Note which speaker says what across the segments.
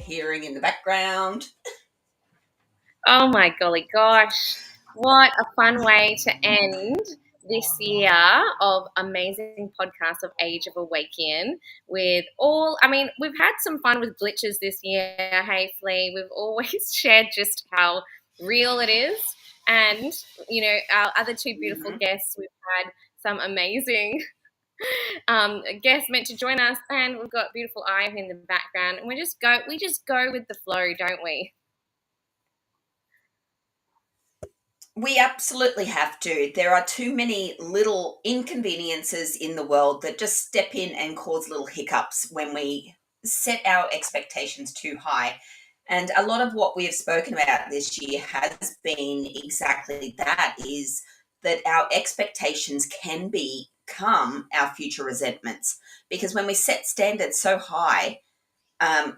Speaker 1: Hearing in the background.
Speaker 2: Oh my golly gosh, what a fun way to end this year of amazing podcasts of Age of Awæcnian with we've had some fun with glitches this year, hey Flea. We've always shared just how real it is. And, our other two beautiful guests, we've had some amazing guests meant to join us, and we've got beautiful Ivy in the background, and we just go with the flow, don't we?
Speaker 1: We absolutely have to. There are too many little inconveniences in the world that just step in and cause little hiccups when we set our expectations too high. And a lot of what we have spoken about this year has been exactly that, is that our expectations can become our future resentments. Because when we set standards so high,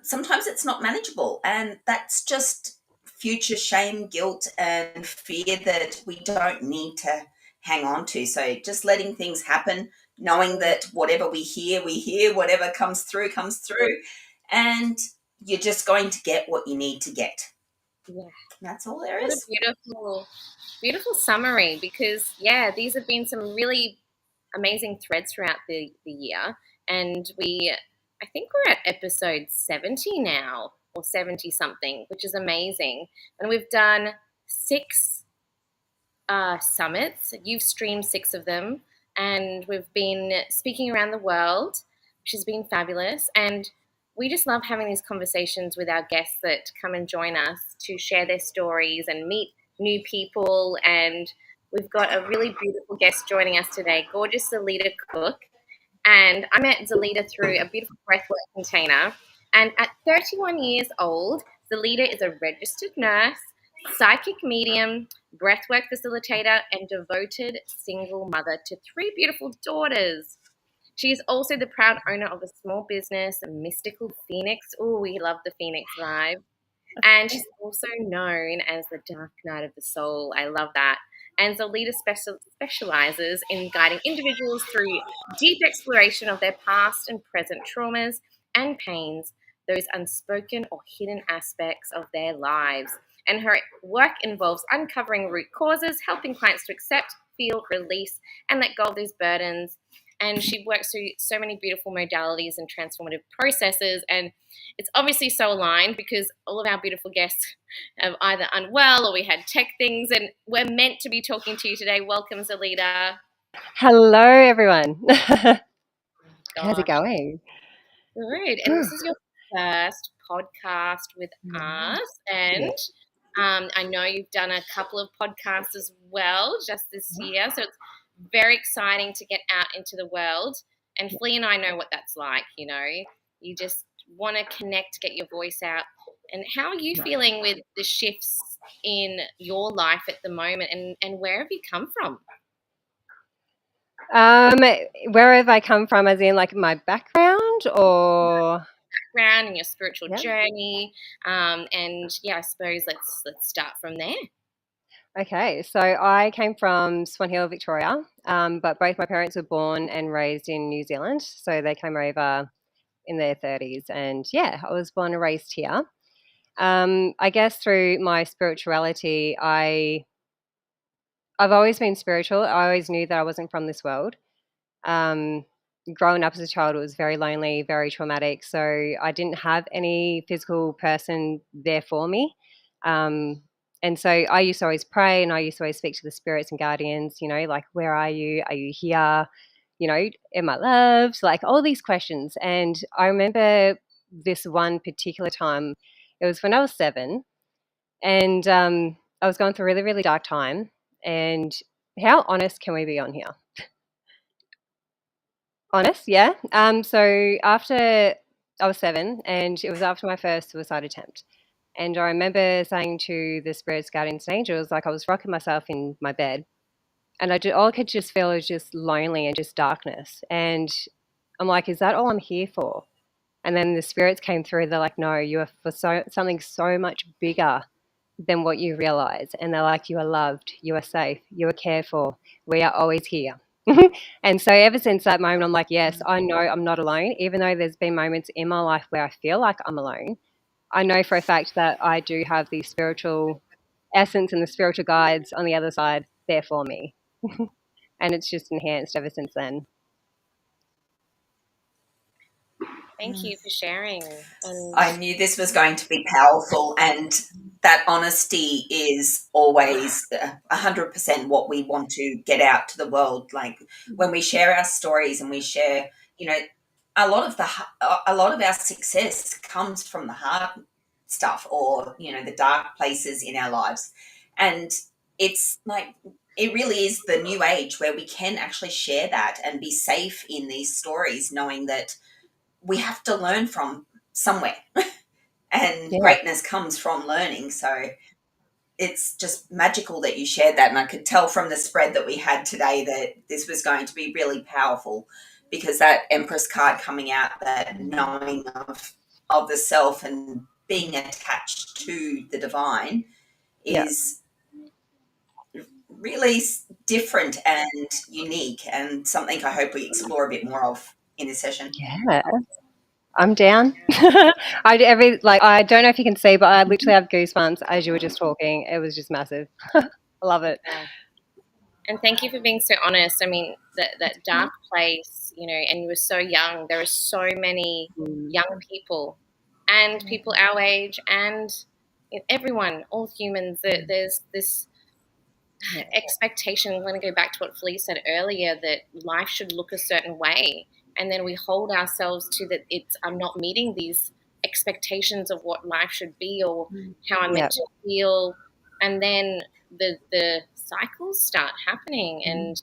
Speaker 1: sometimes it's not manageable. And that's just future shame, guilt, and fear that we don't need to hang on to. So just letting things happen, knowing that whatever we hear, whatever comes through. And you're just going to get what you need to get.
Speaker 2: Yeah.
Speaker 1: That's all there
Speaker 2: What
Speaker 1: is.
Speaker 2: a beautiful summary, because, these have been some really amazing threads throughout the year. And I think we're at episode 70 now, or 70 something, which is amazing. And we've done 6 summits. You've streamed 6 of them, and we've been speaking around the world, which has been fabulous. And we just love having these conversations with our guests that come and join us to share their stories and meet new people. And we've got a really beautiful guest joining us today, gorgeous Zelita Cook. And I met Zelita through a beautiful breathwork container. And at 31 years old, Zelita is a registered nurse, psychic medium, breathwork facilitator, and devoted single mother to 3 beautiful daughters. She is also the proud owner of a small business, a Mystical Phoenix. Oh, we love the Phoenix vibe. And she's also known as the Dark Night of the Soul. I love that. And Zelita specializes in guiding individuals through deep exploration of their past and present traumas and pains, those unspoken or hidden aspects of their lives. And her work involves uncovering root causes, helping clients to accept, feel, release, and let go of these burdens. and she works through so many beautiful modalities and transformative processes. And it's obviously so aligned because all of our beautiful guests are either unwell or we had tech things, and we're meant to be talking to you today. Welcome, Zalita.
Speaker 3: Hello, everyone. How's it
Speaker 2: Gosh,
Speaker 3: going?
Speaker 2: good. And this is your first podcast with us, and
Speaker 3: Yeah.
Speaker 2: I know you've done a couple of podcasts as well just this year, so it's very exciting to get out into the world. And Flea and I know what that's like, you know. You just want to connect, get your voice out. And how are you feeling with the shifts in your life at the moment, and where have you come from?
Speaker 3: Um, where have I come from, as in like my background or?
Speaker 2: Background and your spiritual
Speaker 3: Yeah.
Speaker 2: journey, and yeah, I suppose let's start from there.
Speaker 3: Okay, so I came from Swan Hill, Victoria, but both my parents were born and raised in New Zealand. So they came over in their 30s. And yeah, I was born and raised here. I guess through my spirituality, I've always been spiritual. I always knew that I wasn't from this world. Um, Growing up as a child, it was very lonely, very traumatic. So I didn't have any physical person there for me. Um, and so I used to always pray, and I used to always speak to the spirits and guardians, you know, like, where are you? Are you here? You know, am I loved? Like all these questions. And I remember this one particular time, it was when I was 7, and I was going through a really, really dark time. And how honest can we be on here? Honest, yeah. So after I was 7, and it was after my first suicide attempt. And I remember saying to the spirits, guardians, and angels, like, I was rocking myself in my bed, and all I could just feel was just lonely and just darkness. And I'm like, is that all I'm here for? And then the spirits came through. They're like, no, you are for something so much bigger than what you realize. And they're like, you are loved, you are safe, you are cared for. We are always here. And so ever since that moment, I'm like, yes, I know I'm not alone. Even though there's been moments in my life where I feel like I'm alone, I know for a fact that I do have the spiritual essence and the spiritual guides on the other side there for me. And it's just enhanced ever since then.
Speaker 2: Thank you for sharing. And
Speaker 1: I knew this was going to be powerful, and that honesty is always 100% what we want to get out to the world. Like when we share our stories and we share, you know, a lot of our success comes from the hard stuff, or you know, the dark places in our lives, and it's like it really is the new age where we can actually share that and be safe in these stories, knowing that we have to learn from somewhere, and
Speaker 3: Yeah.
Speaker 1: greatness comes from learning. So it's just magical that you shared that, and I could tell from the spread that we had today that this was going to be really powerful, because that Empress card coming out, that knowing of the self and being attached to the divine,
Speaker 3: Yeah.
Speaker 1: is really different and unique, and something I hope we explore a bit more of in this session.
Speaker 3: Yeah. I'm down. I don't know if you can see, but I literally have goosebumps as you were just talking. It was just massive. I love it.
Speaker 2: and thank you for being so honest. I mean, that dark place, you know, and you were so young. There are so many
Speaker 3: Mm.
Speaker 2: young people and people our age, and everyone, all humans. There's this expectation. I'm going to go back to what Flea said earlier, that life should look a certain way, and then we hold ourselves to that. I'm not meeting these expectations of what life should be or how I'm
Speaker 3: Yeah.
Speaker 2: meant to feel, and then the cycles start happening. And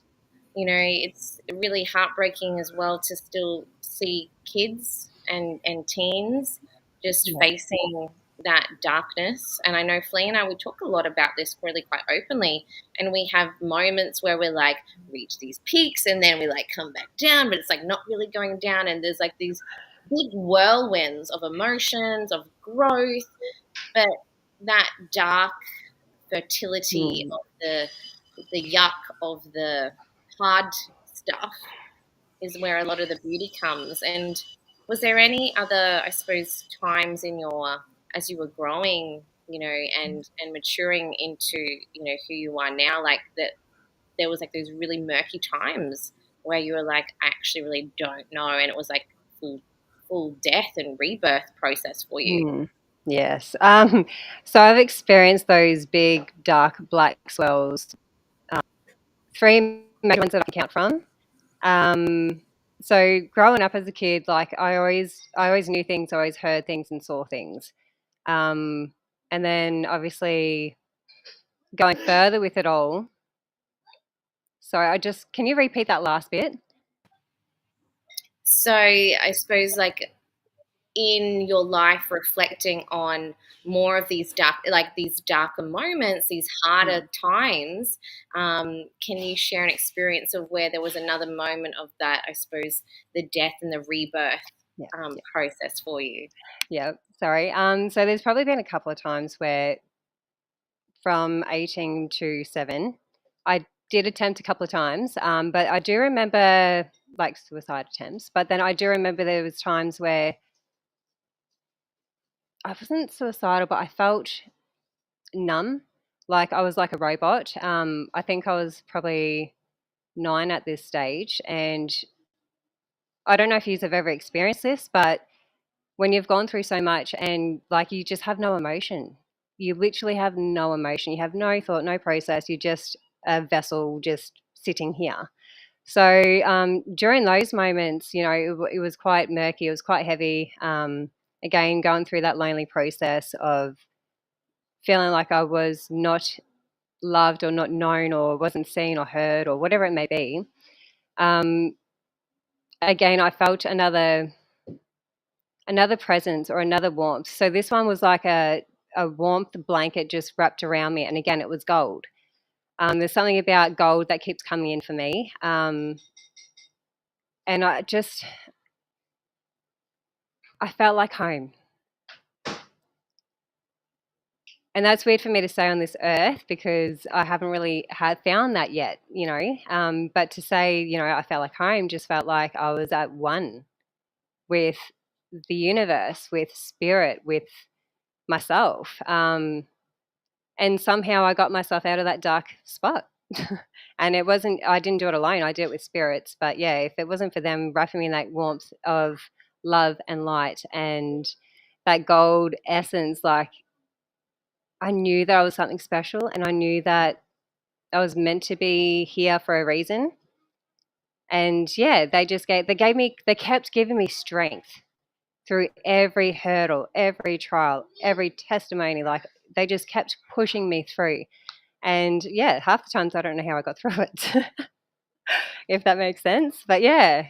Speaker 2: you know, it's really heartbreaking as well to still see kids and teens just
Speaker 3: Yeah.
Speaker 2: facing that darkness. And I know Flea and I, we talk a lot about this really quite openly. And we have moments where we're like, reach these peaks, and then we like come back down, but it's like not really going down. And there's like these big whirlwinds of emotions, of growth, but that dark fertility
Speaker 3: Mm.
Speaker 2: of the yuck of the hard stuff is where a lot of the beauty comes. And was there any other, I suppose, times in your, as you were growing, you know, and maturing into, you know, who you are now, like that there was like those really murky times where you were like, I actually really don't know, and it was like full death and rebirth process for you?
Speaker 3: Yes. So I've experienced those big, dark, black swells. Three major ones that I can count from. So growing up as a kid, like I always knew things, I always heard things and saw things. And then obviously going further with it all. So can you repeat that last bit?
Speaker 2: So I suppose like in your life reflecting on more of these darker moments, these harder times, can you share an experience of where there was another moment of that, I suppose, the death and the rebirth
Speaker 3: Yeah.
Speaker 2: process for you?
Speaker 3: Yeah. Sorry. So there's probably been a couple of times where from 18 to 7, I did attempt a couple of times, but I do remember like suicide attempts. But then I do remember there was times where I wasn't suicidal, but I felt numb, like I was like a robot. I think I was probably 9 at this stage, and I don't know if you've ever experienced this, but when you've gone through so much and like you just have no emotion, you literally have no emotion. You have no thought, no process. You're just a vessel just sitting here. So during those moments, it was quite murky. It was quite heavy. Again, going through that lonely process of feeling like I was not loved or not known or wasn't seen or heard or whatever it may be. Um, Again, I felt another presence or another warmth. So this one was like a warmth blanket just wrapped around me, and again, it was gold. There's something about gold that keeps coming in for me, and I felt like home. And that's weird for me to say on this earth because I haven't really had found that yet, But to say, I felt like home just felt like I was at one with the universe, with spirit, with myself. And somehow I got myself out of that dark spot. And I didn't do it alone. I did it with spirits. But yeah, if it wasn't for them wrapping me in that warmth of love and light and that gold essence, like I knew that I was something special and I knew that I was meant to be here for a reason. And yeah, they kept giving me strength through every hurdle, every trial, every testimony. Like they just kept pushing me through. And yeah, half the times I don't know how I got through it, if that makes sense. But yeah,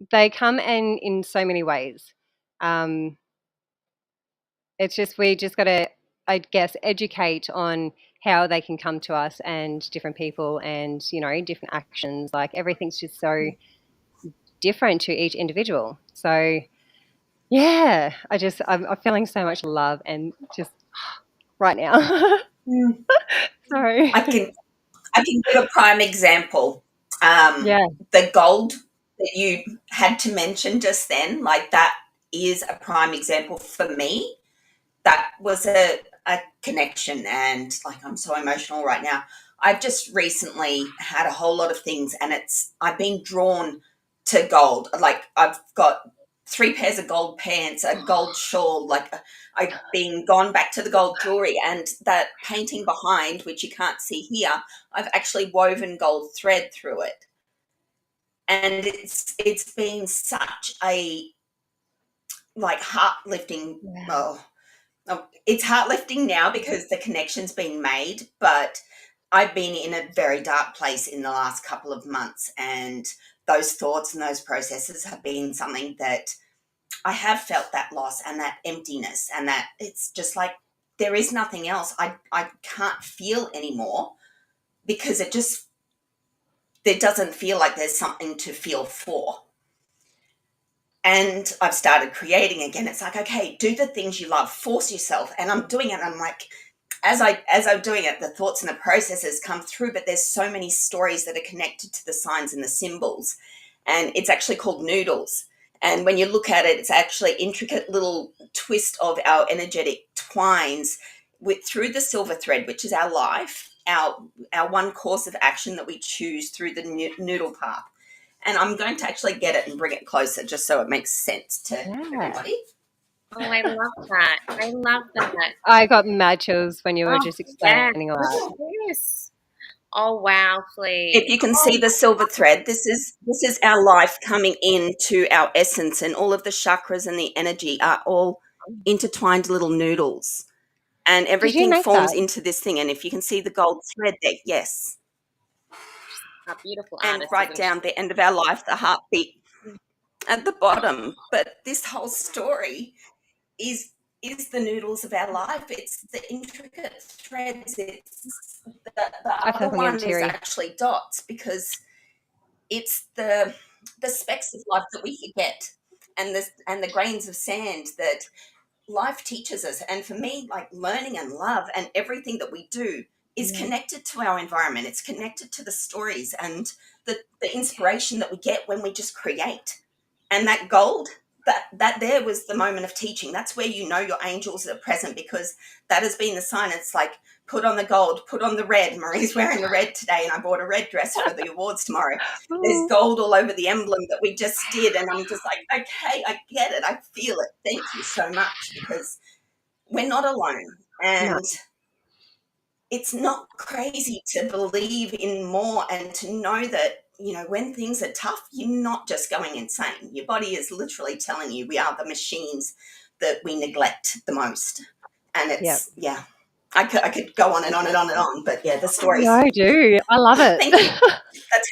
Speaker 3: they come in so many ways. Um, it's just we just got to, I guess, educate on how they can come to us and different people and different actions. Like everything's just so different to each individual. So yeah, I'm feeling so much love and just right now. Sorry.
Speaker 1: I can give a prime example. Um,
Speaker 3: Yeah.
Speaker 1: the gold that you had to mention just then, like that is a prime example for me. That was a connection, and like I'm so emotional right now. I've just recently had a whole lot of things, and I've been drawn to gold. Like I've got 3 pairs of gold pants, a gold shawl. Like I've been gone back to the gold jewelry, and that painting behind, which you can't see here, I've actually woven gold thread through it, and it's been such a like heart lifting.
Speaker 3: Yeah.
Speaker 1: Oh, it's heart lifting now because the connection's been made, but I've been in a very dark place in the last couple of months, and those thoughts and those processes have been something that I have felt that loss and that emptiness, and that it's just like there is nothing else. I can't feel anymore because it doesn't feel like there's something to feel for. And I've started creating again. It's like, okay, do the things you love, force yourself. And I'm doing it. And I'm like, as I'm doing it, the thoughts and the processes come through, but there's so many stories that are connected to the signs and the symbols. And it's actually called noodles. And when you look at it, it's actually intricate little twist of our energetic twines through the silver thread, which is our life. our one course of action that we choose through the noodle path. And I'm going to actually get it and bring it closer just so it makes sense to everybody.
Speaker 2: Oh, I love that. I love that.
Speaker 3: I got mad chills when you were just
Speaker 2: Yeah.
Speaker 3: explaining all
Speaker 2: Look
Speaker 3: that.
Speaker 2: at this. Oh, wow,
Speaker 1: If
Speaker 2: Flea.
Speaker 1: you can see the silver thread, this is our life coming into our essence, and all of the chakras and the energy are all intertwined little noodles. And
Speaker 3: Did you
Speaker 1: everything
Speaker 3: make
Speaker 1: forms
Speaker 3: that?
Speaker 1: into this thing. And if you can see the gold thread there, yes.
Speaker 2: A beautiful
Speaker 1: And
Speaker 2: artist,
Speaker 1: right
Speaker 2: isn't
Speaker 1: down the end of our life, the heartbeat at the bottom. But this whole story is the noodles of our life. It's the intricate threads. It's the
Speaker 3: I feel
Speaker 1: other
Speaker 3: like I'm getting
Speaker 1: one is
Speaker 3: teary.
Speaker 1: actually dots, because it's the specks of life that we forget, and the grains of sand that life teaches us. And for me, like, learning and love and everything that we do is
Speaker 3: Yeah.
Speaker 1: connected to our environment. It's connected to the stories and the inspiration that we get when we just create. And that gold, that there was the moment of teaching. That's where you know your angels are present, because that has been the sign. It's like, put on the gold, put on the red. Marie's wearing the red today, and I bought a red dress for the awards tomorrow. There's gold all over the emblem that we just did, and I'm just like, okay, I get it, I feel it. Thank you so much, because we're not alone.
Speaker 3: No.
Speaker 1: And it's not crazy to believe in more and to know that, when things are tough, you're not just going insane. Your body is literally telling you we are the machines that we neglect the most. And it's, yeah, I could go on and on and on and on, but yeah, the stories.
Speaker 3: No, I do. I love it.
Speaker 1: Thank you. That's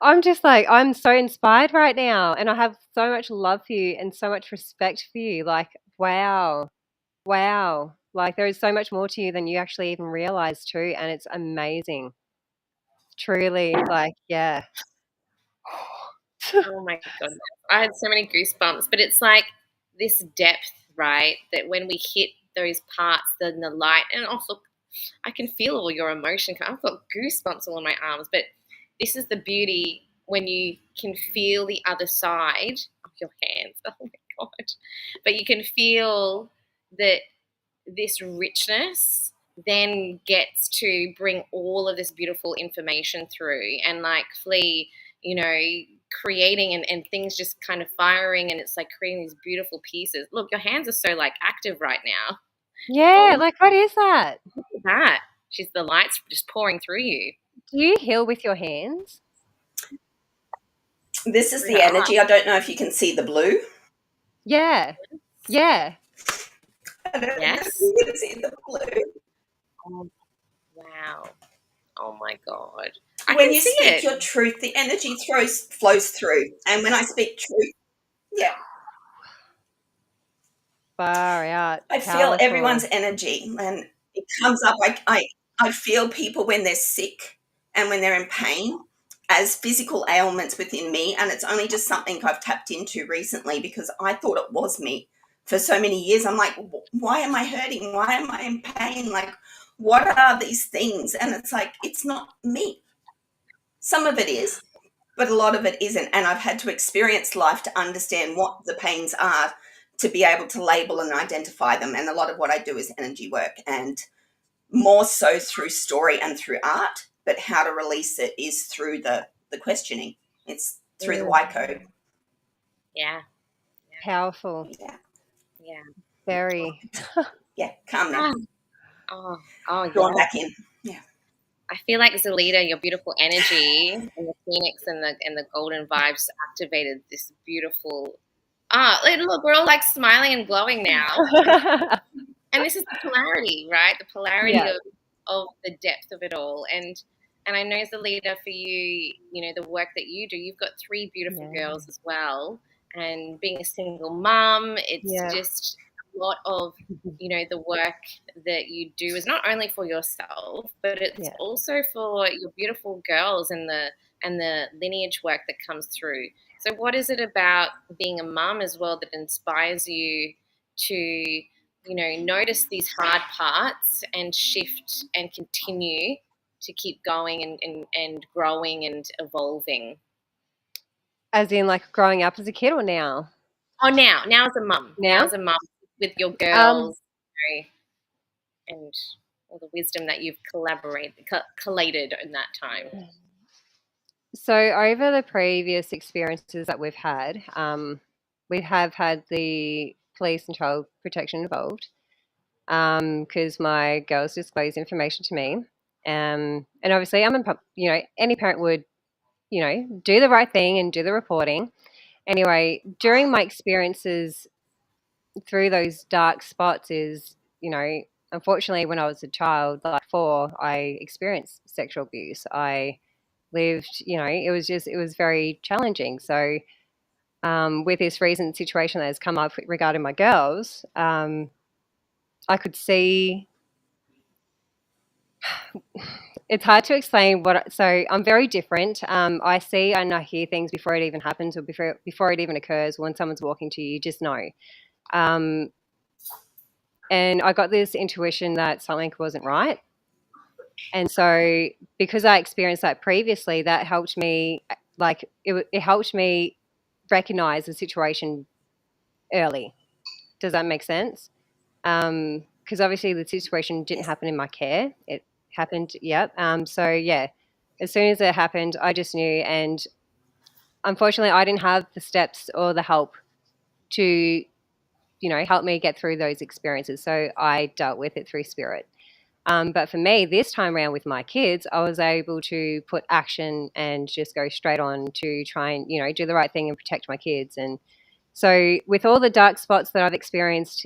Speaker 3: I'm just like, I'm so inspired right now, and I have so much love for you and so much respect for you. Like, wow. Wow. Like, there is so much more to you than you actually even realize too, and it's amazing. Truly, like, yeah.
Speaker 2: Oh my goodness. I had so many goosebumps, but it's like this depth, right? That when we hit those parts, then the light, and also I can feel all your emotion. I've got goosebumps all on my arms, but this is the beauty when you can feel the other side of your hands. Oh my God. But you can feel that this richness then gets to bring all of this beautiful information through, and like Flea, creating and things just kind of firing, and it's like creating these beautiful pieces. Look, your hands are so like active right now.
Speaker 3: Yeah,
Speaker 2: Oh,
Speaker 3: like, what is that?
Speaker 2: look at that. She's the lights just pouring through you.
Speaker 3: Do you heal with your hands?
Speaker 1: This is
Speaker 2: Through
Speaker 1: the
Speaker 2: her eyes.
Speaker 1: energy. I don't know if you can see the blue.
Speaker 3: Yeah. Yeah.
Speaker 1: I don't know if
Speaker 2: Yes.
Speaker 1: you can see the blue.
Speaker 2: Oh, wow. Oh my God. I
Speaker 1: When
Speaker 2: can
Speaker 1: you
Speaker 2: see
Speaker 1: speak
Speaker 2: it.
Speaker 1: your truth, the energy flows through. And when I speak truth, yeah,
Speaker 3: Far out.
Speaker 1: I feel everyone's
Speaker 3: Powerful.
Speaker 1: energy, and it comes up. I feel people when they're sick and when they're in pain as physical ailments within me. And it's only just something I've tapped into recently, because I thought it was me for so many years. I'm like, why am I hurting? Why am I in pain? Like, what are these things? And it's like, it's not me. Some of it is, but a lot of it isn't. And I've had to experience life to understand what the pains are, to be able to label and identify them. And a lot of what I do is energy work, and more so through story and through art, but how to release it is through the questioning. It's through the why code.
Speaker 2: Yeah.
Speaker 3: Powerful.
Speaker 1: Yeah.
Speaker 2: Yeah.
Speaker 3: Very.
Speaker 1: Yeah. Calm now.
Speaker 2: Oh,
Speaker 1: Drawn
Speaker 2: yeah.
Speaker 1: back in. Yeah.
Speaker 2: I feel like Zelita, your beautiful energy and the phoenix and the golden vibes activated this beautiful. Look, we're all like smiling and glowing now, and this is the polarity, right? The polarity
Speaker 3: Yeah.
Speaker 2: of the depth of it all, and I know Zelita, for you, the work that you do. You've got three beautiful
Speaker 3: Yeah.
Speaker 2: girls as well, and being a single mum, it's
Speaker 3: Yeah.
Speaker 2: just a lot of the work that you do is not only for yourself, but it's
Speaker 3: Yeah.
Speaker 2: also for your beautiful girls and the lineage work that comes through. So what is it about being a mum as well that inspires you to notice these hard parts and shift and continue to keep going and growing and evolving?
Speaker 3: As in, like, growing up as a kid or now?
Speaker 2: Oh, now as a mum
Speaker 3: Now?
Speaker 2: with your
Speaker 3: Um,
Speaker 2: girls, and all the wisdom that you've collated in that time?
Speaker 3: So over the previous experiences that we've had, we have had the police and child protection involved because my girls disclosed information to me. And obviously any parent would, do the right thing and do the reporting. Anyway, during my experiences through those dark spots is, unfortunately when I was a child, like 4, I experienced sexual abuse. I lived, it was very challenging. So with this recent situation that has come up regarding my girls, I could see it's hard to explain so I'm very different. I see and I hear things before it even happens or before it even occurs. When someone's walking to you, you just know. Um, and I got this intuition that something wasn't right. And so because I experienced that previously, that helped me, it helped me recognize the situation early. Does that make sense? Because obviously the situation didn't happen in my care. It happened, yep. So yeah, as soon as it happened, I just knew. And unfortunately, I didn't have the steps or the help to, help me get through those experiences. So I dealt with it through spirit. But for me, this time around with my kids, I was able to put action and just go straight on to try and, do the right thing and protect my kids. And so with all the dark spots that I've experienced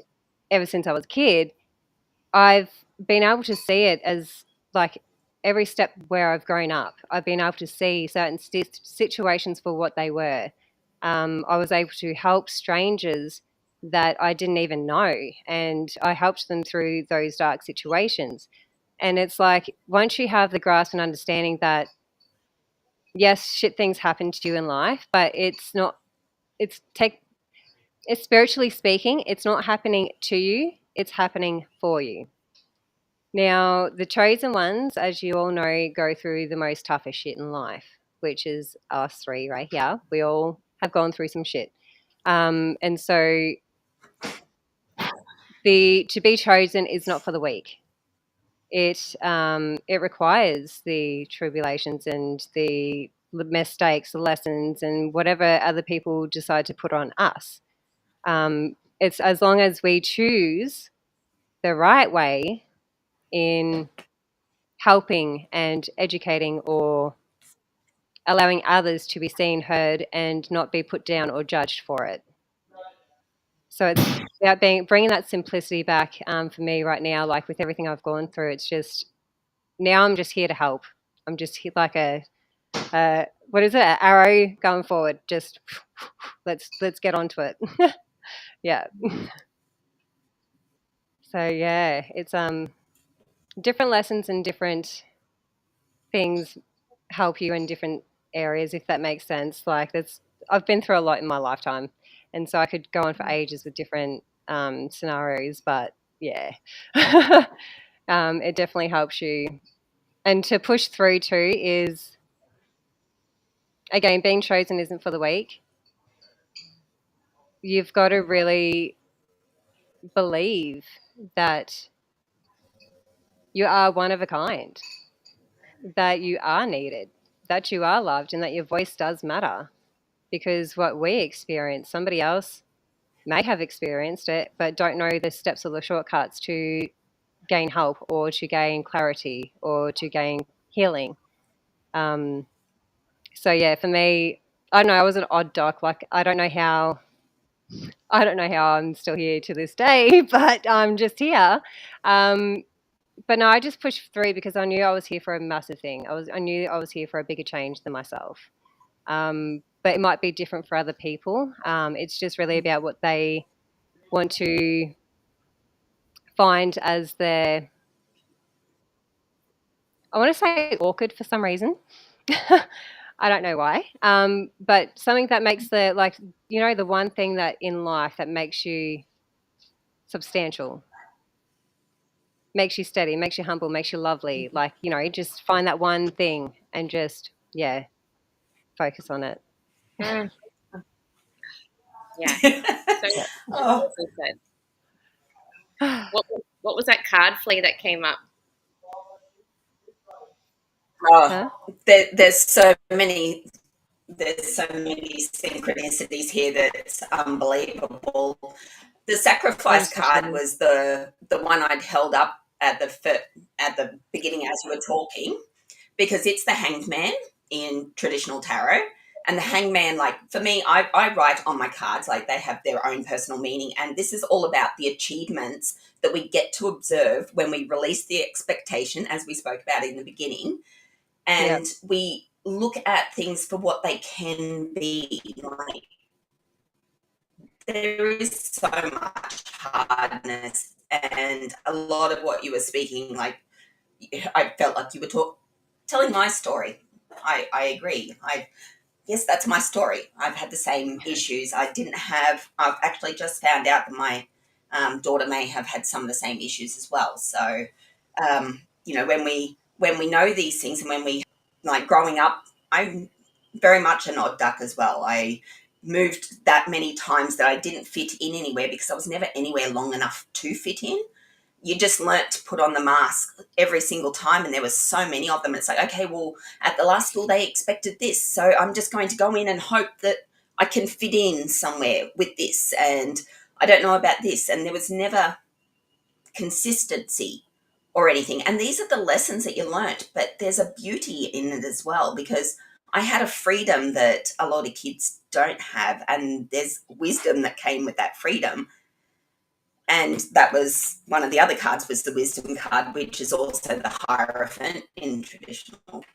Speaker 3: ever since I was a kid, I've been able to see it as like every step where I've grown up. I've been able to see certain situations for what they were. I was able to help strangers that I didn't even know, and I helped them through those dark situations. And it's like once you have the grasp and understanding that yes, shit things happen to you in life, but it's not. It's spiritually speaking, it's not happening to you. It's happening for you. Now, the chosen ones, as you all know, go through the most toughest shit in life, which is us 3 right here. We all have gone through some shit. And so to be chosen is not for the weak. It requires the tribulations and the mistakes, the lessons, and whatever other people decide to put on us. It's as long as we choose the right way in helping and educating or allowing others to be seen, heard, and not be put down or judged for it. So it's about bringing that simplicity back for me right now. Like with everything I've gone through, it's just now I'm just here to help. I'm just here like what is it? An arrow going forward. Just let's get onto it. Yeah. So yeah, it's different lessons and different things help you in different areas, if that makes sense. Like I've been through a lot in my lifetime, and so I could go on for ages with different scenarios. But yeah, it definitely helps you. And to push through too is again being chosen isn't for the weak. You've got to really believe that you are one of a kind, that you are needed, that you are loved, and that your voice does matter. Because what we experience, somebody else may have experienced it, but don't know the steps or the shortcuts to gain help or to gain clarity or to gain healing. So yeah, for me, I don't know, I was an odd doc. Like I don't know how I'm still here to this day, but I'm just here. But no, I just pushed through because I knew I was here for a massive thing. I knew I was here for a bigger change than myself. But it might be different for other people. It's just really about what they want to find as their, I want to say awkward for some reason. I don't know why. But something that makes the one thing that in life that makes you substantial, makes you steady, makes you humble, makes you lovely. Like, just find that one thing and just, yeah, focus on it.
Speaker 2: Mm. Yeah. So
Speaker 1: Oh.
Speaker 2: said. What was that card flea that came up?
Speaker 1: Oh,
Speaker 3: Huh?
Speaker 1: there's so many. There's so many synchronicities here that it's unbelievable. The
Speaker 3: I'm
Speaker 1: sacrifice
Speaker 3: so
Speaker 1: card
Speaker 3: sorry.
Speaker 1: was the one I'd held up at the beginning as you were talking, because it's the hanged man in traditional tarot. And the hangman, like for me, I write on my cards, like they have their own personal meaning. And this is all about the achievements that we get to observe when we release the expectation, as we spoke about in the beginning,
Speaker 3: Yep.
Speaker 1: and we look at things for what they can be. Like, there is so much hardness, and a lot of what you were speaking, like I felt like you were telling my story. I agree. Yes, that's my story. I've had the same issues. I've actually just found out that my daughter may have had some of the same issues as well. So, when we know these things, and when we, like growing up, I'm very much an odd duck as well. I moved that many times that I didn't fit in anywhere because I was never anywhere long enough to fit in. You just learnt to put on the mask every single time, and there were so many of them. It's like, okay, well, at the last school they expected this, so I'm just going to go in and hope that I can fit in somewhere with this, and I don't know about this. And there was never consistency or anything. And these are the lessons that you learnt, but there's a beauty in it as well, because I had a freedom that a lot of kids don't have, and there's wisdom that came with that freedom. And that was one of the other cards, was the wisdom card, which is also the hierophant in traditional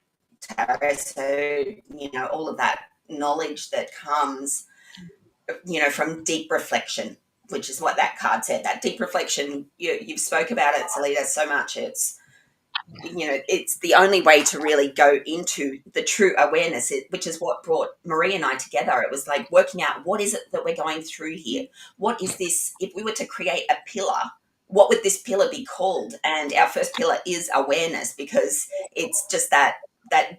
Speaker 1: tarot. So, all of that knowledge that comes, from deep reflection, which is what that card said. That deep reflection, you've spoke about it, Salida, so much. It's the only way to really go into the true awareness, which is what brought Marie and I together. It was like working out, what is it that we're going through here? What is this? If we were to create a pillar, what would this pillar be called? And our first pillar is awareness, because it's just that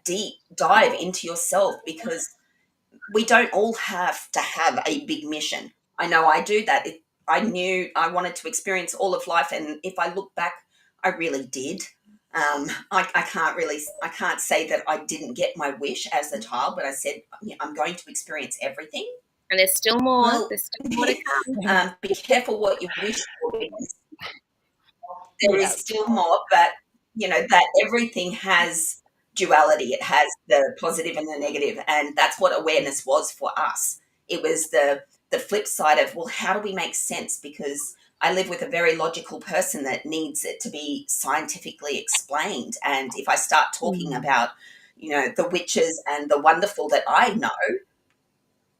Speaker 1: deep dive into yourself, because we don't all have to have a big mission. I know I do that. I knew I wanted to experience all of life, and if I look back, I really did. I can't say that I didn't get my wish as a child, but I said, yeah, I'm going to experience everything.
Speaker 2: And there's still more.
Speaker 1: Well,
Speaker 2: There's still more to come.
Speaker 1: be careful what you wish for, because there is
Speaker 3: Yeah.
Speaker 1: still more, but that everything has duality. It has the positive and the negative, and that's what awareness was for us. It was the flip side of, well, how do we make sense? Because I live with a very logical person that needs it to be scientifically explained, and if I start talking
Speaker 3: Mm.
Speaker 1: about the witches and the wonderful that I know,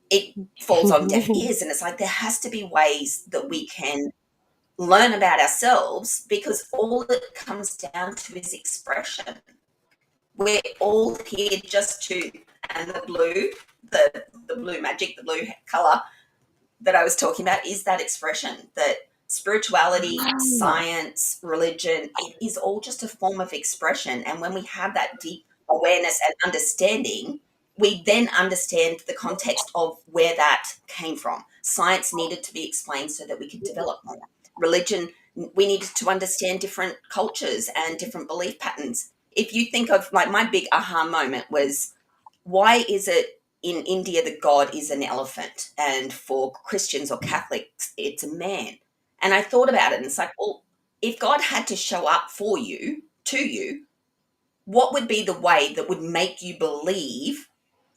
Speaker 1: it falls on deaf ears. And it's like, there has to be ways that we can learn about ourselves, because all it comes down to is expression. We're all here just to, and the blue magic, the blue color that I was talking about, is that expression, that spirituality, science, religion, it is all just a form of expression. And when we have that deep awareness and understanding, we then understand the context of where that came from. Science needed to be explained so that we could develop more. Religion, we needed to understand different cultures and different belief patterns. If you think of, like, my big aha moment was, why is it in India the god is an elephant, and for Christians or Catholics it's a man? And I thought about it, and it's like, well, if God had to show up for you, to you, what would be the way that would make you believe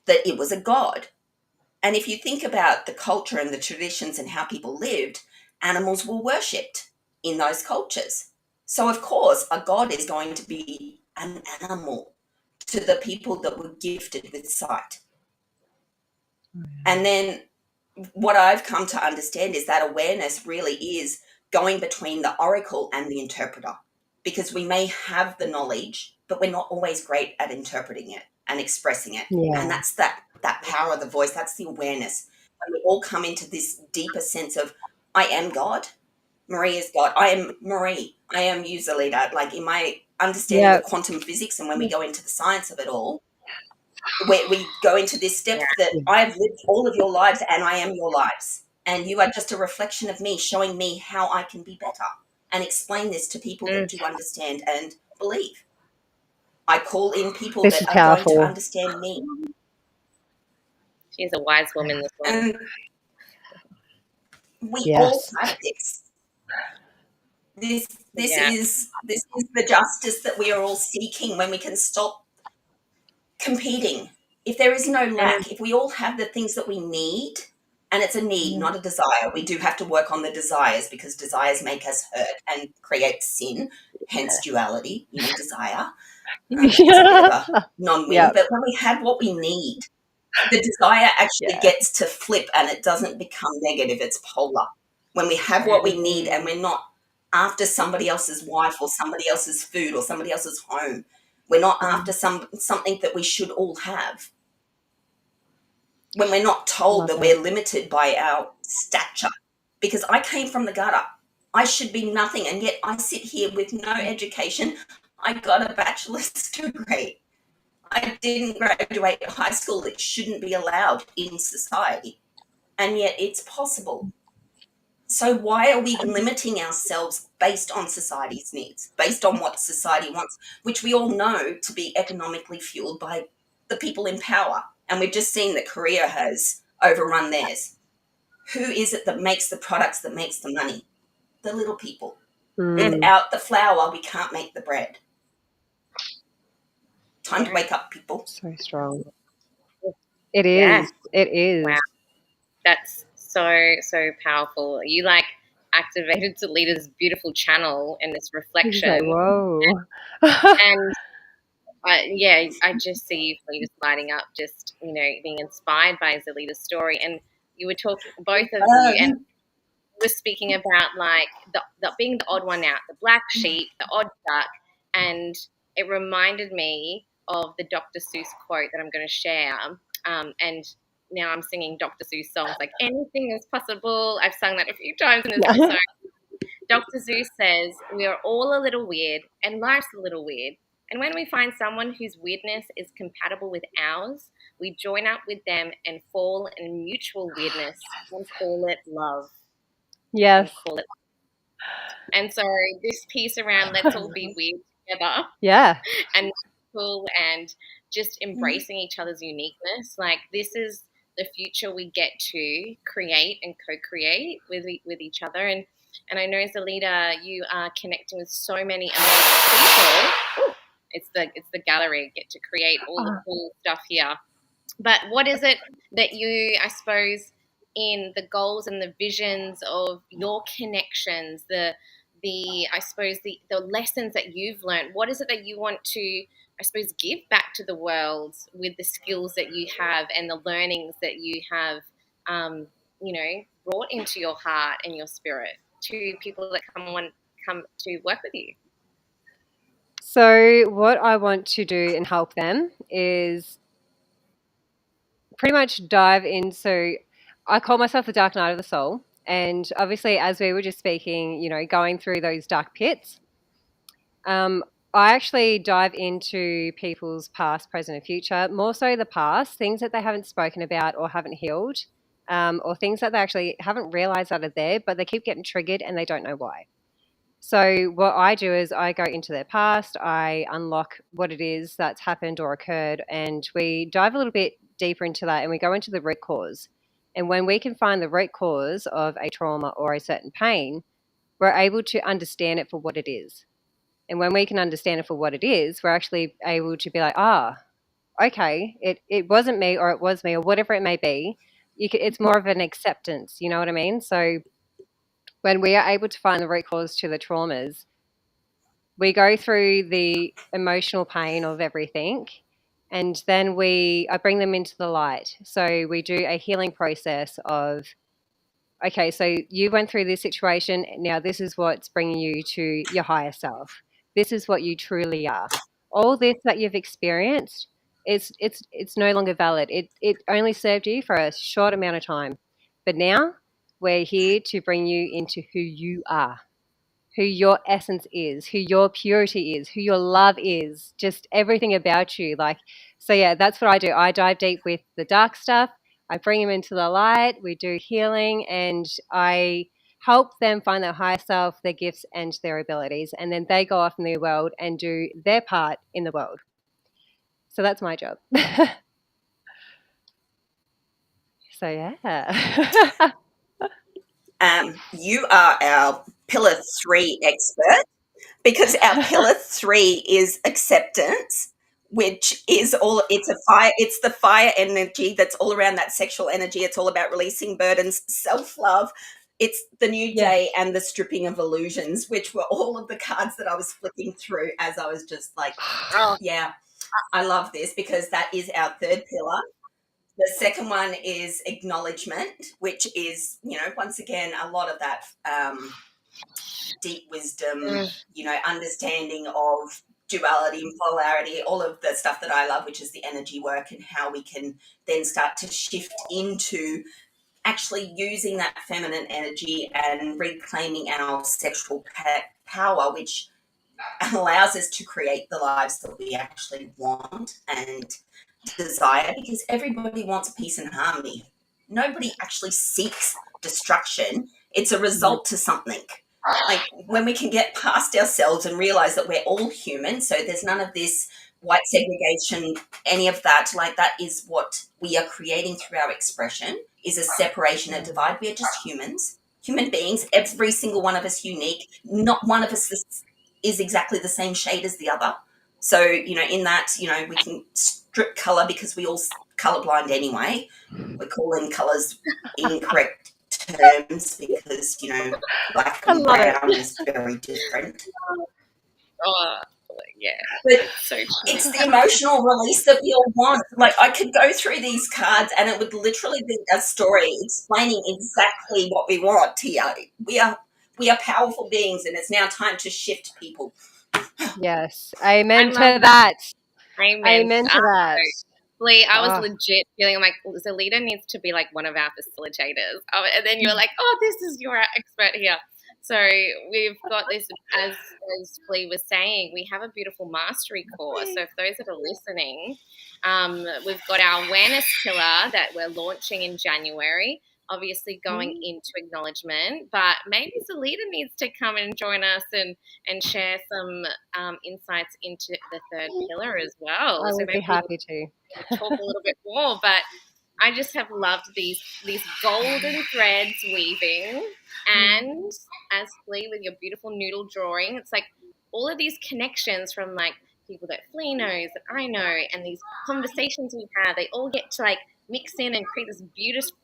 Speaker 1: that it was a god? And if you think about the culture and the traditions and how people lived, animals were worshipped in those cultures. So, of course, a god is going to be an animal to the people that were gifted with sight. And then what I've come to understand is that awareness really is going between the oracle and the interpreter, because we may have the knowledge, but we're not always great at interpreting it and expressing it. And
Speaker 3: Yeah.
Speaker 1: that's that power of the voice. That's the awareness. And we all come into this deeper sense of, I am God. Marie is God. I am Marie. I am user leader. Like, in my understanding of
Speaker 3: Yep.
Speaker 1: quantum physics, and when we go into the science of it all, we go into this
Speaker 2: Yeah.
Speaker 1: depth that I have lived all of your lives and I am your lives. And you are just a reflection of me, showing me how I can be better and explain this to people that
Speaker 2: Mm.
Speaker 1: do understand and believe. I call in people
Speaker 3: This
Speaker 1: that
Speaker 3: is
Speaker 1: are going to
Speaker 3: powerful.
Speaker 1: understand me.
Speaker 2: She's a wise woman, this one.
Speaker 1: And we all
Speaker 3: Yes.
Speaker 1: have this. This
Speaker 2: Yeah.
Speaker 1: is the justice that we are all seeking when we can stop competing. If there is no
Speaker 2: And
Speaker 1: lack, if we all have the things that we need, and it's a need, not a desire. We do have to work on the desires because desires make us hurt and create sin, hence duality, desire. It's a bit of a non-win,
Speaker 3: Yeah.
Speaker 1: but when we have what we need, the desire actually
Speaker 3: Yeah.
Speaker 1: gets to flip and it doesn't become negative, it's polar. When we have what we need and we're not after somebody else's wife or somebody else's food or somebody else's home, we're not after something that we should all have. When we're not told
Speaker 3: Love
Speaker 1: that
Speaker 3: it.
Speaker 1: we're limited by our stature. Because I came from the gutter. I should be nothing, and yet I sit here with no education. I got a bachelor's degree. I didn't graduate high school. It shouldn't be allowed in society. And yet it's possible. So why are we limiting ourselves based on society's needs, based on what society wants, which we all know to be economically fueled by the people in power? And we've just seen that Korea has overrun theirs. Who is it that makes the products, that makes the money? The little people.
Speaker 3: Mm,
Speaker 1: Without the flour, we can't make the bread. Time to
Speaker 2: yeah.
Speaker 1: wake up, people.
Speaker 3: so strong. It
Speaker 2: Yeah.
Speaker 3: is. It is.
Speaker 2: Wow. That's so powerful. You like activated Talita's beautiful channel and this
Speaker 3: It's just like,
Speaker 2: reflection.
Speaker 3: whoa.
Speaker 2: And yeah, I just see you just lighting up, just, being inspired by Zelita's story. And you were talking, both of you, and we're speaking about like the being the odd one out, the black sheep, the odd duck, and it reminded me of the Dr. Seuss quote that I'm going to share. And now I'm singing Dr. Seuss songs like anything is possible. I've sung that a few times in this episode. Dr. Seuss says we are all a little weird, and life's a little weird. And when we find someone whose weirdness is compatible with ours, we join up with them and fall in mutual weirdness and call it love and
Speaker 3: Yes.
Speaker 2: call it. And so this piece around let's all be weird together
Speaker 3: Yeah.
Speaker 2: and cool and just embracing each other's uniqueness. Like this is the future we get to create and co-create with each other. And I know Zelita, you are connecting with so many amazing people. Ooh, it's the gallery get to create all the cool stuff here. But what is it that you, I suppose, in the goals and the visions of your connections, the I suppose the lessons that you've learned, what is it that you want to, I suppose, give back to the world with the skills that you have and the learnings that you have, brought into your heart and your spirit to people that come to work with you?
Speaker 3: So what I want to do and help them is pretty much dive in. So I call myself the dark night of the soul. And obviously, as we were just speaking, going through those dark pits, I actually dive into people's past, present, and future, more so the past, things that they haven't spoken about or haven't healed, or things that they actually haven't realized that are there, but they keep getting triggered and they don't know why. So what I do is I go into their past, I unlock what it is that's happened or occurred, and we dive a little bit deeper into that and we go into the root cause. And when we can find the root cause of a trauma or a certain pain, we're able to understand it for what it is. And when we can understand it for what it is, we're actually able to be like, okay, it wasn't me or it was me or whatever it may be. It's more of an acceptance, you know what I mean? So when we are able to find the root cause to the traumas, we go through the emotional pain of everything and then I bring them into the light. So we do a healing process of, okay, so you went through this situation. Now this is what's bringing you to your higher self. This is what you truly are. All this that you've experienced, it's no longer valid. It only served you for a short amount of time. But now we're here to bring you into who you are, who your essence is, who your purity is, who your love is, just everything about you. So yeah, that's what I do. I dive deep with the dark stuff. I bring them into the light. We do healing and I help them find their higher self, their gifts and their abilities. And then they go off in the world and do their part in the world. So that's my job. So yeah.
Speaker 1: You are our pillar 3 expert, because our pillar 3 is acceptance, which is all, it's a fire, it's the fire energy that's all around that sexual energy. It's all about releasing burdens, self-love. It's the new day and the stripping of illusions, which were all of the cards that I was flipping through as I was just like,
Speaker 2: Oh,
Speaker 1: yeah, I love this, because that is our third pillar. The second one is acknowledgement, which is, once again, a lot of that deep wisdom,
Speaker 2: mm,
Speaker 1: understanding of duality and polarity, all of the stuff that I love, which is the energy work, and how we can then start to shift into actually using that feminine energy and reclaiming our sexual power, which allows us to create the lives that we actually want and desire, because everybody wants peace and harmony. Nobody actually seeks destruction. It's a result to something. Like when we can get past ourselves and realize that we're all human, so there's none of this white segregation, any of that. Like that is what we are creating through our expression, is a separation, a divide. We are just humans, human beings, every single one of us unique. Not one of us is exactly the same shade as the other. So, in that, we can strip color, because we all colorblind anyway. We're calling colors incorrect terms, because, black
Speaker 3: I
Speaker 1: and
Speaker 3: love it.
Speaker 1: brown is very different.
Speaker 2: oh, yeah,
Speaker 1: But
Speaker 2: it's so true.
Speaker 1: it's the emotional release that we all want. Like I could go through these cards and it would literally be a story explaining exactly what we want here. We are powerful beings, and it's now time to shift people.
Speaker 3: Yes.
Speaker 2: I
Speaker 3: Amen
Speaker 2: love
Speaker 3: to that.
Speaker 2: Amen.
Speaker 3: Amen to that.
Speaker 2: Lee, I was
Speaker 3: Oh,
Speaker 2: legit feeling like Zelita needs to be like one of our facilitators. And then you're like, oh, this is your expert here. So we've got this, as Lee was saying, we have a beautiful mastery course. So if those that are listening, we've got our awareness pillar that we're launching in January, obviously going into acknowledgement. But maybe Zelita needs to come and join us and share some insights into the third pillar as well.
Speaker 3: I
Speaker 2: So
Speaker 3: would be
Speaker 2: maybe we
Speaker 3: happy to.
Speaker 2: can talk a little bit more. But I just have loved these golden threads weaving, and as Flea with your beautiful noodle drawing, it's like all of these connections from like people that Flea knows, that I know, and these conversations we've had, they all get to like mix in and create this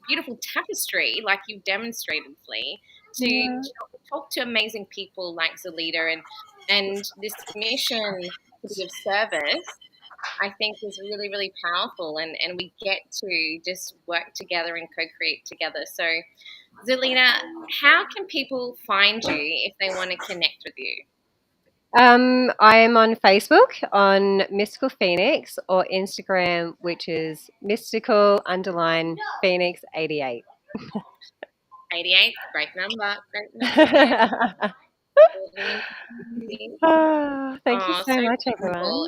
Speaker 2: beautiful tapestry, like you've demonstrated, Flea, to
Speaker 3: Yeah.
Speaker 2: talk to amazing people like Zelita, and this mission to be of service, I think is really, really powerful, and we get to just work together and co-create together. So, Zelina, how can people find you if they want to connect with you?
Speaker 3: I am on Facebook on Mystical Phoenix, or Instagram, which is mystical_Phoenix 88.
Speaker 2: 88, great number there.
Speaker 3: Thank you
Speaker 2: Oh,
Speaker 3: so
Speaker 2: so
Speaker 3: much,
Speaker 2: beautiful.
Speaker 3: everyone.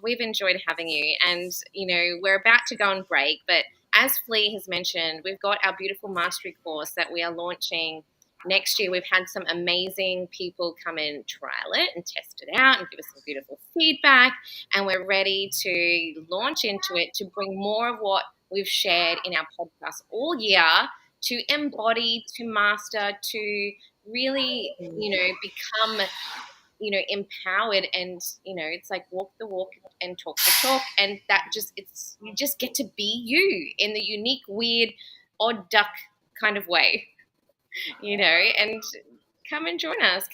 Speaker 2: We've enjoyed having you. And, we're about to go on break, but as Flea has mentioned, we've got our beautiful mastery course that we are launching next year. We've had some amazing people come and trial it and test it out and give us some beautiful feedback. And we're ready to launch into it to bring more of what we've shared in our podcast all year to embody, to master, to really, become empowered, and it's like walk the walk and talk the talk, and that just, it's, you just get to be you in the unique, weird, odd duck kind of way, and come and join us,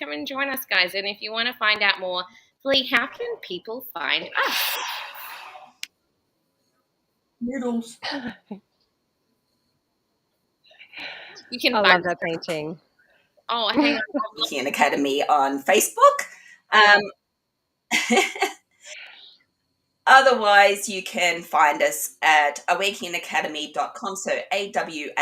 Speaker 2: guys. And if you want to find out more, Flea, how can people find us?
Speaker 1: Noodles.
Speaker 2: You can
Speaker 3: I
Speaker 2: find
Speaker 3: love
Speaker 2: us.
Speaker 3: that painting.
Speaker 2: Oh, hang on.
Speaker 1: Awæcnian Academy on Facebook. Otherwise, you can find us at awæcnianacademy.com. So AWAECNIAN.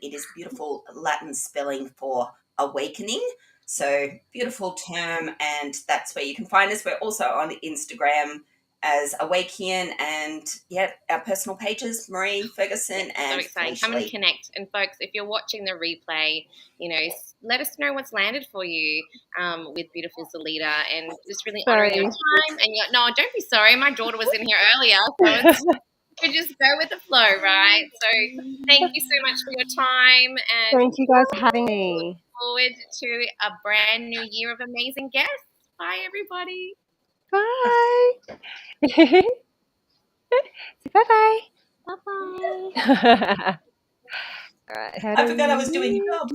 Speaker 1: It is beautiful Latin spelling for awakening. So beautiful term, and that's where you can find us. We're also on Instagram as Awæcnian, and our personal pages, Marie Ferguson and
Speaker 2: so exciting. Come and connect. And folks, if you're watching the replay, let us know what's landed for you with beautiful Zelita, and just really honoring your time. And no, don't be sorry. My daughter was in here earlier, so you just go with the flow, right? So thank you so much for your time, and
Speaker 3: thank you guys for having me.
Speaker 2: Look forward to a brand new year of amazing guests. Bye, everybody.
Speaker 3: Bye. Bye-bye.
Speaker 2: Bye-bye.
Speaker 3: All right.
Speaker 1: I forgot I was doing your job.